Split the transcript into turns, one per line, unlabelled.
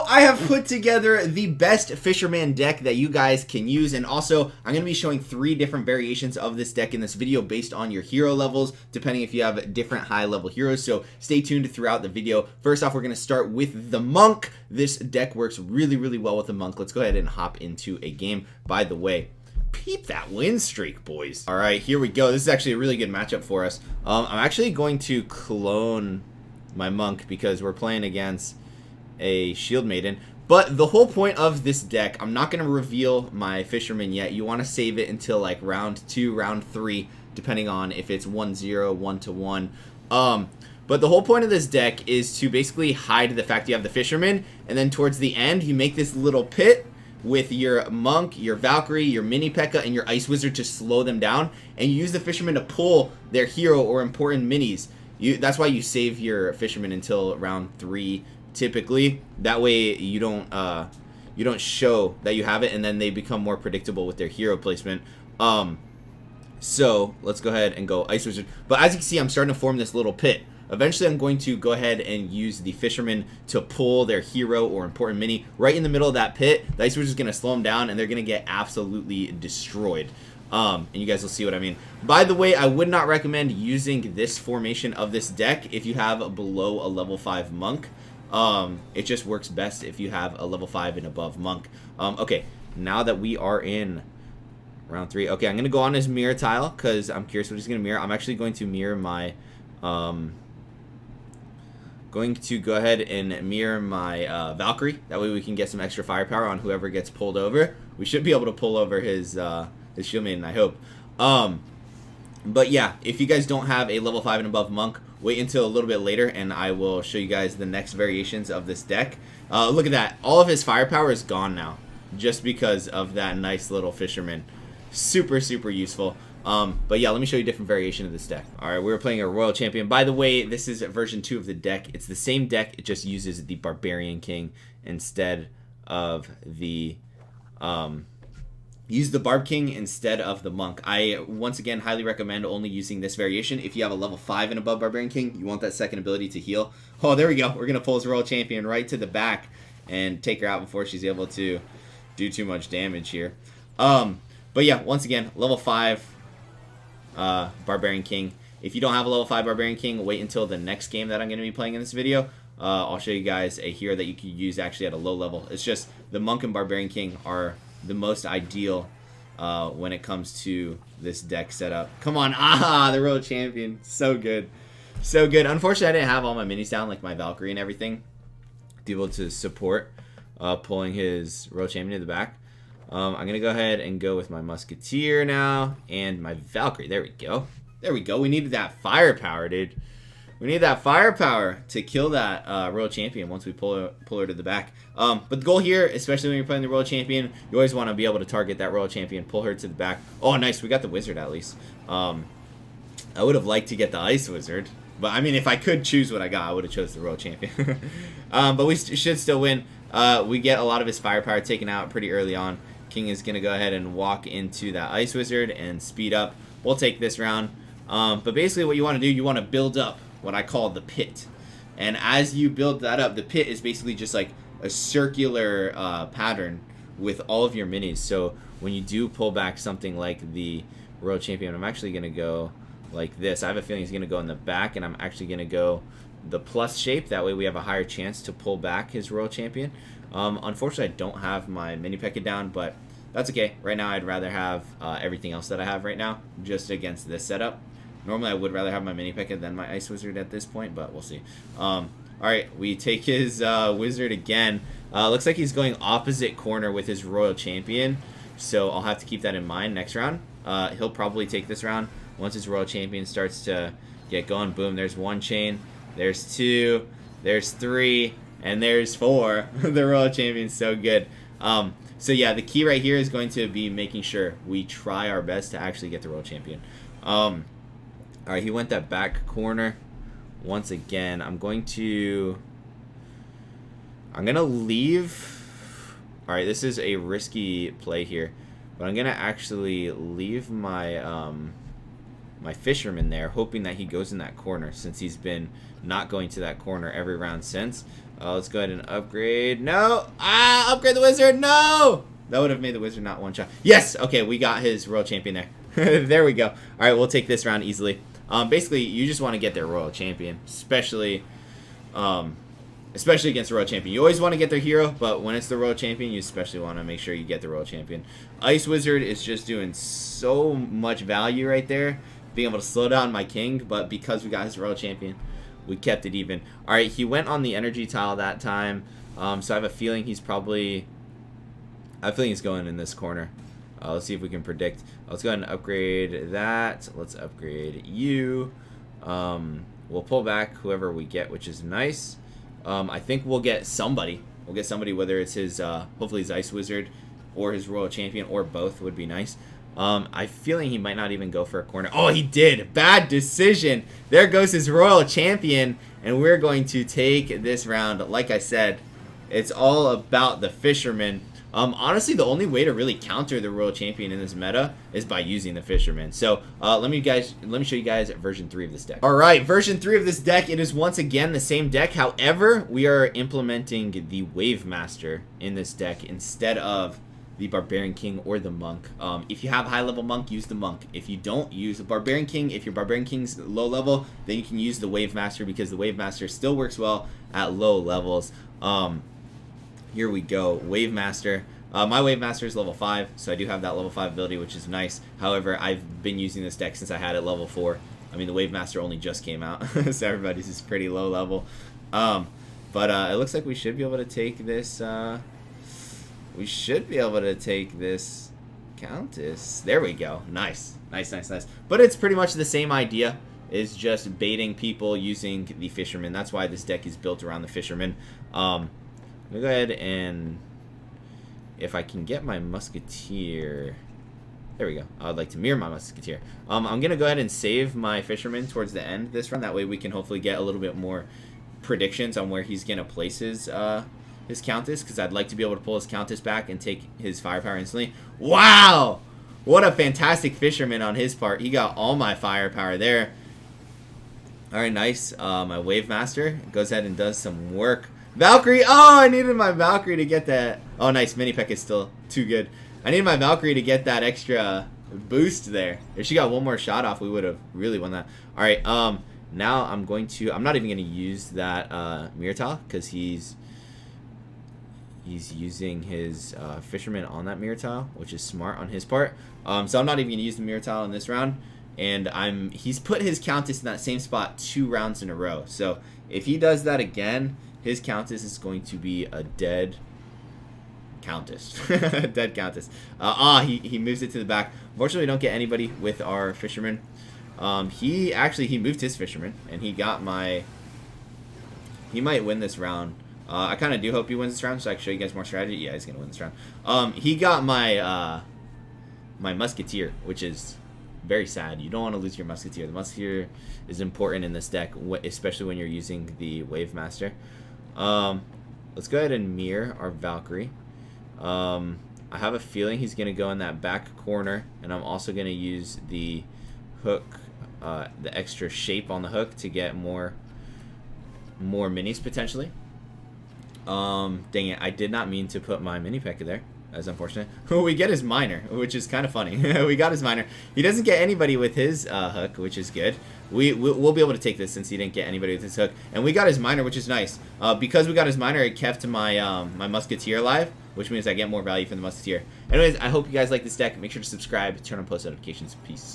I have put together the best Fisherman deck that you guys can use, and also I'm going to be showing 3 different variations of this deck in this video based on your hero levels, depending if you have different high level heroes, so stay tuned throughout the video. First off, we're going to start with the Monk. This deck works really well with the Monk. Let's go ahead and hop into a game. By the way, peep that win streak, boys. All right, here we go. This is actually a really good matchup for us. I'm actually going to clone my Monk because we're playing against a Shield Maiden. But the whole point of this deck, I'm not going to reveal my Fisherman yet. You want to save it until like round 2, round 3, depending on if it's 1-0, 1-1. But the whole point of this deck is to basically hide the fact you have the Fisherman, and then towards the end, you make this little pit with your Monk, your Valkyrie, your Mini P.E.K.K.A, and your Ice Wizard to slow them down, and you use the Fisherman to pull their hero or important minis. That's why you save your Fisherman until round 3, typically. That way you don't show that you have it, and then they become more predictable with their hero placement. So let's go ahead and go Ice Wizard. But as you can see, I'm starting to form this little pit. Eventually, I'm going to go ahead and use the Fisherman to pull their hero or important mini right in the middle of that pit. The Ice Wizard is going to slow them down, and they're going to get absolutely destroyed. And you guys will see what I mean. By the way, I would not recommend using this formation of this deck if you have below a level 5 Monk. It just works best if you have a level 5 and above Monk. Okay, now that we are in round 3. Okay, I'm going to go on his mirror tile because I'm curious what he's going to mirror. I'm actually going to mirror my... going to go ahead and mirror my Valkyrie. That way we can get some extra firepower on whoever gets pulled over. We should be able to pull over his Shield Maiden, I hope. But yeah, if you guys don't have a level 5 and above Monk, wait until a little bit later and I will show you guys the next variations of this deck. Look at that. All of his firepower is gone now just because of that nice little Fisherman. Super useful. But yeah, let me show you a different variation of this deck. Alright, we're playing a Royal Champion. By the way, this is version 2 of the deck. It's the same deck, it just uses the Barbarian King instead of the... use the Barb King instead of the Monk. I, once again, highly recommend only using this variation. If you have a level 5 and above Barbarian King, you want that second ability to heal. Oh, there we go. We're going to pull his Royal Champion right to the back and take her out before she's able to do too much damage here. But yeah, once again, level 5 Barbarian King. If you don't have a level 5 Barbarian King, wait until the next game that I'm going to be playing in this video. I'll show you guys a hero that you can use actually at a low level. It's just the Monk and Barbarian King are the most ideal when it comes to this deck setup. Come on, the Royal Champion, so good, so good. Unfortunately, I didn't have all my minis down, like my Valkyrie and everything, to be able to support pulling his Royal Champion to the back. I'm gonna go ahead and go with my Musketeer now and my Valkyrie. There we go, there we go. We needed that firepower, dude. We need that firepower to kill that Royal Champion once we pull her to the back. But the goal here, especially when you're playing the Royal Champion, you always want to be able to target that Royal Champion, pull her to the back. Oh, nice. We got the Wizard at least. I would have liked to get the Ice Wizard. But, I mean, if I could choose what I got, I would have chose the Royal Champion. But we should still win. We get a lot of his firepower taken out pretty early on. King is going to go ahead and walk into that Ice Wizard and speed up. We'll take this round. But basically what you want to do, you want to build up what I call the pit. And as you build that up, the pit is basically just like a circular pattern with all of your minis. So when you do pull back something like the Royal Champion, I'm actually going to go like this. I have a feeling he's going to go in the back, and I'm actually going to go the plus shape. That way we have a higher chance to pull back his Royal Champion. Unfortunately, I don't have my Mini P.E.K.K.A down, but that's okay. Right now, I'd rather have everything else that I have right now just against this setup. Normally, I would rather have my Mini P.E.K.K.A than my Ice Wizard at this point, but we'll see. Alright, we take his Wizard again. Looks like he's going opposite corner with his Royal Champion, so I'll have to keep that in mind next round. He'll probably take this round. Once his Royal Champion starts to get going, boom, there's 1 chain, there's 2, there's 3, and there's 4. The Royal Champion's so good. So yeah, the key right here is going to be making sure we try our best to actually get the Royal Champion. Alright, he went that back corner. Once again, I'm going to leave. Alright, this is a risky play here. But I'm going to actually leave my my Fisherman there, hoping that he goes in that corner since he's been not going to that corner every round since. Let's go ahead and upgrade. No! Upgrade the Wizard! No! That would have made the Wizard not one shot. Yes! Okay, we got his Royal Champion there. There we go. Alright, we'll take this round easily. Basically, you just want to get their Royal Champion, especially against the Royal Champion. You always want to get their hero, but when it's the Royal Champion, you especially want to make sure you get the Royal Champion. Ice Wizard is just doing so much value right there, being able to slow down my king, but because we got his Royal Champion, we kept it even. Alright, he went on the energy tile that time, so I have a feeling he's probably... he's going in this corner. Let's see if we can predict. Let's go ahead and upgrade that. Let's upgrade you. We'll pull back whoever we get, which is nice. I think we'll get somebody. We'll get somebody, whether it's his, hopefully his Ice Wizard or his Royal Champion, or both would be nice. I'm feeling he might not even go for a corner. Oh, he did. Bad decision. There goes his Royal Champion, and we're going to take this round. Like I said, it's all about the Fisherman. Honestly, the only way to really counter the Royal Champion in this meta is by using the Fisherman. So let me show you guys version 3 of this deck. All right, version 3 of this deck. It is once again the same deck. However, we are implementing the Wave Master in this deck instead of the Barbarian King or the Monk. If you have high level Monk, use the Monk. If you don't, use the Barbarian King. If your Barbarian King's low level, then you can use the Wave Master because the Wave Master still works well at low levels. Here we go, Wave Master. My Wave Master is level 5, so I do have that level 5 ability, which is nice. However, I've been using this deck since I had it level 4. I mean, the Wave Master only just came out, so everybody's is pretty low level. But it looks like we should be able to take this. We should be able to take this Countess. There we go. Nice. Nice, nice, nice. But it's pretty much the same idea. Is just baiting people using the Fisherman. That's why this deck is built around the Fisherman. I'm going to go ahead and... if I can get my Musketeer... there we go. I'd like to mirror my Musketeer. I'm going to go ahead and save my Fisherman towards the end this round. That way we can hopefully get a little bit more predictions on where he's going to place his Countess, because I'd like to be able to pull his Countess back and take his firepower instantly. Wow! What a fantastic Fisherman on his part. He got all my firepower there. Alright, nice. My Wave Master goes ahead and does some work. Valkyrie! Oh, I needed my Valkyrie to get that. Oh, nice. Mini Peck is still too good. I needed my Valkyrie to get that extra boost there. If she got one more shot off, we would have really won that. Alright, now I'm not even going to use that mirror tile, because he's using his Fisherman on that mirror tile, which is smart on his part. So I'm not even going to use the mirror tile in this round. And he's put his Countess in that same spot 2 rounds in a row. So if he does that again, his Countess is going to be a dead Countess. Dead Countess. He moves it to the back. Unfortunately, we don't get anybody with our Fisherman. He moved his Fisherman, and he got my... he might win this round. I kind of do hope he wins this round, so I can show you guys more strategy. Yeah, he's going to win this round. He got my my Musketeer, which is very sad. You don't want to lose your Musketeer. The Musketeer is important in this deck, especially when you're using the Wave Master. Let's go ahead and mirror our Valkyrie. I have a feeling he's going to go in that back corner, and I'm also going to use the hook, the extra shape on the hook to get more minis potentially. Dang it, I did not mean to put my mini P.E.K.K.A there. That's unfortunate. We get his Miner, which is kind of funny. We got his Miner. He doesn't get anybody with his hook, which is good. We'll be able to take this since he didn't get anybody with his hook. And we got his Miner, which is nice. Because we got his Miner, it kept my my Musketeer alive, which means I get more value from the Musketeer. Anyways, I hope you guys like this deck. Make sure to subscribe, turn on post notifications. Peace.